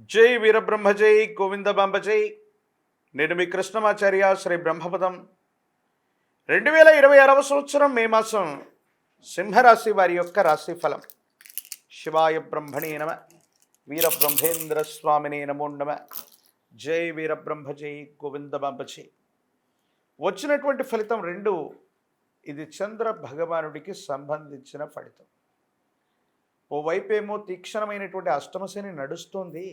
జై వీరబ్రహ్మ జై గోవిందబాంబ జై. నేను మీ కృష్ణమాచార్య శ్రీ బ్రహ్మపదం. 2026 సంవత్సరం మే మాసం సింహరాశి వారి యొక్క రాశి ఫలం. శివాయ బ్రహ్మణే నమ, వీరబ్రహ్మేంద్ర స్వామినే నమో నమ. జై వీరబ్రహ్మ జై గోవిందబాంబ జై. వచ్చినటువంటి ఫలితం రెండు. ఇది చంద్ర భగవానుడికి సంబంధించిన ఫలితం. ఓవైపేమో తీక్షణమైనటువంటి అష్టమశని నడుస్తోంది,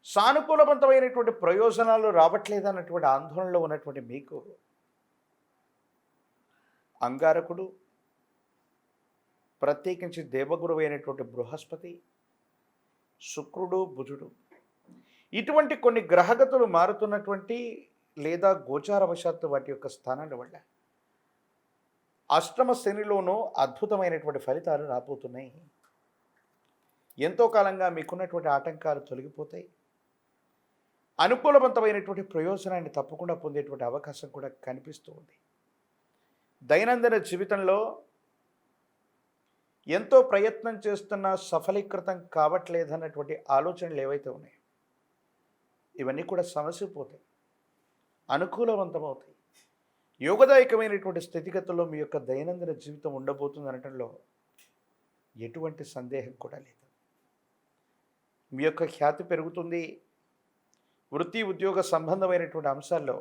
సానుకూలవంతమైనటువంటి ప్రయోజనాలు రావట్లేదన్నటువంటి ఆందోళనలో ఉన్నటువంటి మీకు అంగారకుడు, ప్రత్యేకించి దేవగురువు అయినటువంటి బృహస్పతి, శుక్రుడు, బుధుడు ఇటువంటి కొన్ని గ్రహగతులు మారుతున్నటువంటి లేదా గోచారవశాత్తు వాటి యొక్క స్థానాల వల్ల అష్టమ శనిలోనూ అద్భుతమైనటువంటి ఫలితాలు రాబోతున్నాయి. ఎంతో కాలంగా మీకున్నటువంటి ఆటంకాలు తొలగిపోతాయి. అనుకూలవంతమైనటువంటి ప్రయోజనాన్ని తప్పకుండా పొందేటువంటి అవకాశం కూడా కనిపిస్తూ ఉంది. దైనందిన జీవితంలో ఎంతో ప్రయత్నం చేస్తున్నా సఫలీకృతం కావట్లేదన్నటువంటి ఆలోచనలు ఏవైతే ఉన్నాయో ఇవన్నీ కూడా సమసిపోతాయి, అనుకూలవంతమవుతాయి. యోగదాయకమైనటువంటి స్థితిగతుల్లో మీ యొక్క దైనందిన జీవితం ఉండబోతుంది అనటంలో ఎటువంటి సందేహం కూడా లేదు. మీ యొక్క ఖ్యాతి పెరుగుతుంది. వృత్తి ఉద్యోగ సంబంధమైనటువంటి అంశాల్లో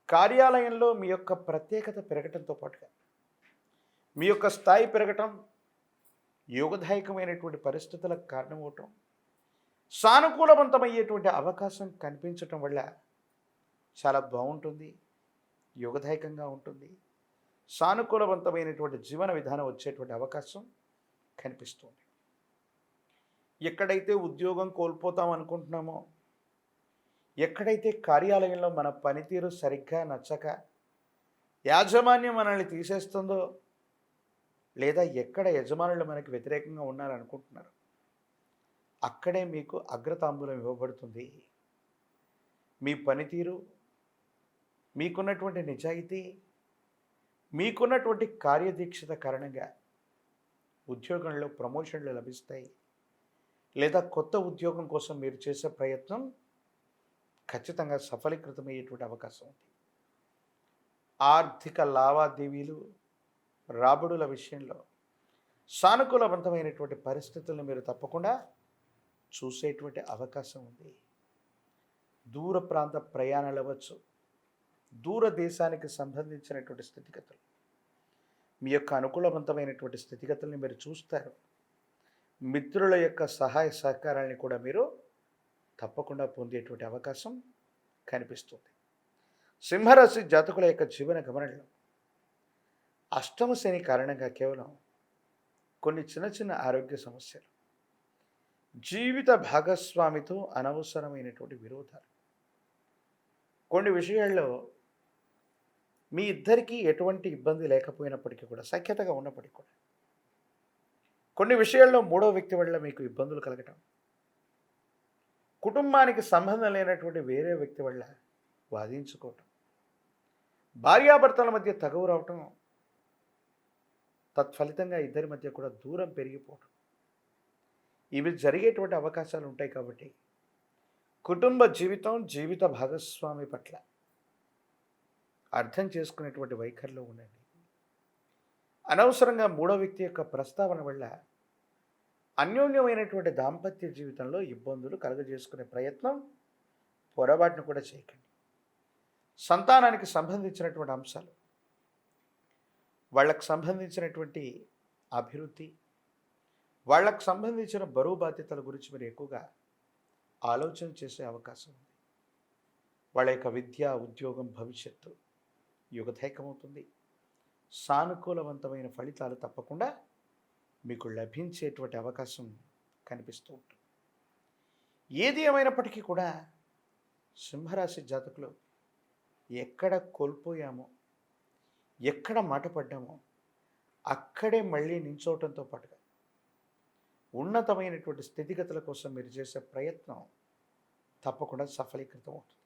కార్యాలయంలో మీ యొక్క ప్రత్యేకత పెరగటంతో పాటుగా మీ యొక్క స్థాయి పెరగటం, యోగదాయకమైనటువంటి పరిస్థితులకు కారణమవటం, సానుకూలవంతమయ్యేటువంటి అవకాశం కనిపించటం వల్ల చాలా బాగుంటుంది, యోగదాయకంగా ఉంటుంది. సానుకూలవంతమైనటువంటి జీవన విధానం వచ్చేటువంటి అవకాశం కనిపిస్తుంది. ఎక్కడైతే ఉద్యోగం కోల్పోతాం అనుకుంటున్నామో, ఎక్కడైతే కార్యాలయంలో మన పనితీరు సరిగ్గా నచ్చక యాజమాన్యం మనల్ని తీసేస్తుందో, లేదా ఎక్కడ యజమానులు మనకి వ్యతిరేకంగా ఉన్నారనుకుంటున్నారు, అక్కడే మీకు అగ్రతాంబూలం ఇవ్వబడుతుంది. మీ పనితీరు, మీకున్నటువంటి నిజాయితీ, మీకున్నటువంటి కార్యదీక్షత కారణంగా ఉద్యోగంలో ప్రమోషన్లు లభిస్తాయి, లేదా కొత్త ఉద్యోగం కోసం మీరు చేసే ప్రయత్నం ఖచ్చితంగా సఫలీకృతమయ్యేటువంటి అవకాశం ఉంది. ఆర్థిక లావాదేవీలు, రాబడుల విషయంలో సానుకూలవంతమైనటువంటి పరిస్థితులను మీరు తప్పకుండా చూసేటువంటి అవకాశం ఉంది. దూర ప్రాంత ప్రయాణాలు అవ్వచ్చు, దూరదేశానికి సంబంధించినటువంటి స్థితిగతులు, మీ యొక్క అనుకూలవంతమైనటువంటి స్థితిగతుల్ని మీరు చూస్తారు. మిత్రుల యొక్క సహాయ సహకారాన్ని కూడా మీరు తప్పకుండా పొందేటువంటి అవకాశం కనిపిస్తుంది. సింహరాశి జాతకుల యొక్క జీవన గమనంలో అష్టమ శని కారణంగా కేవలం కొన్ని చిన్న చిన్న ఆరోగ్య సమస్యలు, జీవిత భాగస్వామితో అనవసరమైనటువంటి విరోధాలు, కొన్ని విషయాల్లో మీ ఇద్దరికీ ఎటువంటి ఇబ్బంది లేకపోయినప్పటికీ కూడా, సఖ్యతగా ఉన్నప్పటికీ కూడా కొన్ని విషయాల్లో మూడో వ్యక్తి వల్ల మీకు ఇబ్బందులు కలగటం, కుటుంబానికి సంబంధం లేనటువంటి వేరే వ్యక్తి వల్ల వాదించుకోవటం, భార్యాభర్తల మధ్య తగవు రావటం, తత్ఫలితంగా ఇద్దరి మధ్య కూడా దూరం పెరిగిపోవటం, ఇవి జరిగేటువంటి అవకాశాలు ఉంటాయి. కాబట్టి కుటుంబ జీవితం, జీవిత భాగస్వామి పట్ల అర్థం చేసుకునేటువంటి వైఖరిలో ఉండండి. అనవసరంగా మూడో వ్యక్తి యొక్క ప్రస్తావన వల్ల అన్యోన్యమైనటువంటి దాంపత్య జీవితంలో ఇబ్బందులు కలుగజేసుకునే ప్రయత్నం, పొరపాటును కూడా చేయకండి. సంతానానికి సంబంధించినటువంటి అంశాలు, వాళ్ళకు సంబంధించినటువంటి అభివృద్ధి, వాళ్ళకు సంబంధించిన బరువు బాధ్యతల గురించి మీరు ఎక్కువగా ఆలోచన చేసే అవకాశం ఉంది. వాళ్ళ యొక్క విద్య, ఉద్యోగం, భవిష్యత్తు యుగదాయకమవుతుంది. సానుకూలవంతమైన ఫలితాలు తప్పకుండా మీకు లభించేటువంటి అవకాశం కనిపిస్తూ ఉంటుంది. ఏది ఏమైనప్పటికీ కూడా సింహరాశి జాతకులు ఎక్కడ కోల్పోయామో, ఎక్కడ మాట పడ్డామో అక్కడే మళ్ళీ నించోవటంతో పాటుగా ఉన్నతమైనటువంటి స్థితిగతుల కోసం మీరు చేసే ప్రయత్నం తప్పకుండా సఫలీకృతం అవుతుంది.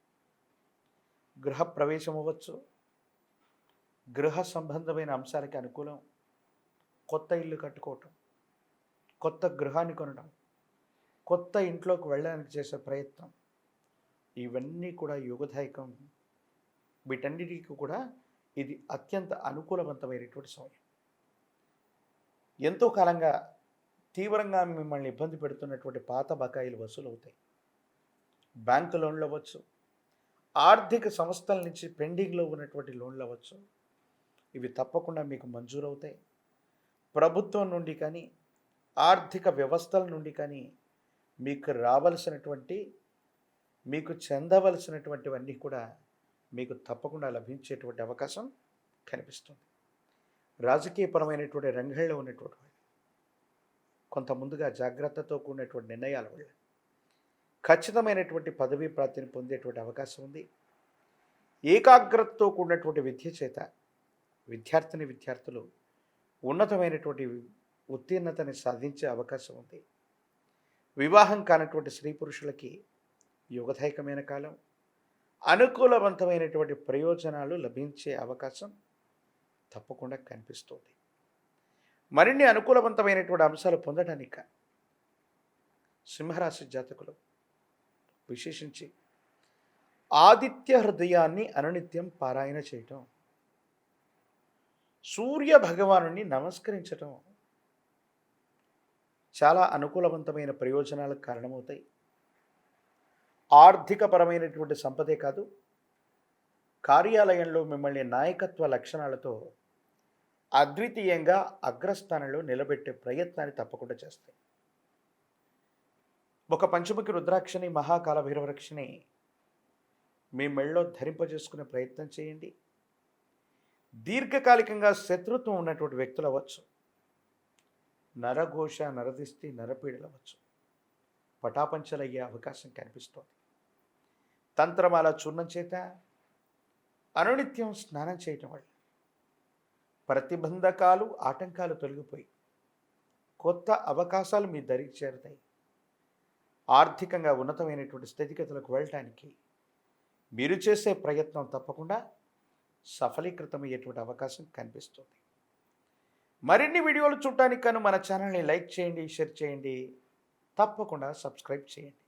గృహ ప్రవేశం అవ్వచ్చు, గృహ సంబంధమైన అంశాలకి అనుకూలం, కొత్త ఇల్లు కట్టుకోవటం, కొత్త గృహాన్ని కొనడం, కొత్త ఇంట్లోకి వెళ్ళడానికి చేసే ప్రయత్నం, ఇవన్నీ కూడా యోగదాయకం. వీటన్నిటికీ కూడా ఇది అత్యంత అనుకూలవంతమైనటువంటి సమయం. ఎంతో కాలంగా తీవ్రంగా మిమ్మల్ని ఇబ్బంది పెడుతున్నటువంటి పాత బకాయిలు వసూలవుతాయి. బ్యాంకు లోన్లు అవ్వచ్చు, ఆర్థిక సంస్థల నుంచి పెండింగ్లో ఉన్నటువంటి లోన్లు అవ్వచ్చు, ఇవి తప్పకుండా మీకు మంజూరవుతాయి. ప్రభుత్వం నుండి కానీ, ఆర్థిక వ్యవస్థల నుండి కానీ మీకు రావలసినటువంటి, మీకు చెందవలసినటువంటివన్నీ కూడా మీకు తప్పకుండా లభించేటువంటి అవకాశం కనిపిస్తుంది. రాజకీయపరమైనటువంటి రంగంలో ఉన్నటువంటి వాళ్ళు కొంత ముందుగా జాగ్రత్తతో కూడినటువంటి నిర్ణయాల వల్ల ఖచ్చితమైనటువంటి పదవీ ప్రాప్తిని పొందేటువంటి అవకాశం ఉంది. ఏకాగ్రతతో కూడినటువంటి విద్య చేత విద్యార్థులు ఉన్నతమైనటువంటి ఉత్తీర్ణతని సాధించే అవకాశం ఉంది. వివాహం కానటువంటి స్త్రీ పురుషులకి యోగదాయకమైన కాలం, అనుకూలవంతమైనటువంటి ప్రయోజనాలు లభించే అవకాశం తప్పకుండా కనిపిస్తుంది. మరిన్ని అనుకూలవంతమైనటువంటి అంశాలు పొందడానికి సింహరాశి జాతకులు విశేషించి ఆదిత్య హృదయాన్ని అనునిత్యం పారాయణ చేయటం, సూర్య భగవానుని నమస్కరించటం చాలా అనుకూలవంతమైన ప్రయోజనాలకు కారణమవుతాయి. ఆర్థికపరమైనటువంటి సంపదే కాదు, కార్యాలయంలో మిమ్మల్ని నాయకత్వ లక్షణాలతో అద్వితీయంగా అగ్రస్థానంలో నిలబెట్టే ప్రయత్నాన్ని తప్పకుండా చేస్తాయి. ఒక పంచముఖి రుద్రాక్షని, మహాకాల భైరవరక్షని మీ మెళ్ళలో ధరింపజేసుకునే ప్రయత్నం చేయండి. దీర్ఘకాలికంగా శత్రుత్వం ఉన్నటువంటి వ్యక్తులు అవ్వచ్చు, నరఘోష, నరదిష్టి, నరపీడలు అవ్వచ్చు, పటాపంచలయ్యే అవకాశం కనిపిస్తోంది. తంత్రమాల చూర్ణం చేత అనునిత్యం స్నానం చేయటం వల్ల ప్రతిబంధకాలు, ఆటంకాలు తొలగిపోయి కొత్త అవకాశాలు మీ దరికి చేరుతాయి. ఆర్థికంగా ఉన్నతమైనటువంటి స్థితిగతులకు వెళ్ళటానికి మీరు చేసే ప్రయత్నం తప్పకుండా సఫలీకృతమయ్యేటువంటి అవకాశం కనిపిస్తుంది. మరిన్ని వీడియోలు చూడటానికి మన ఛానల్ని లైక్ చేయండి, షేర్ చేయండి, తప్పకుండా సబ్స్క్రైబ్ చేయండి.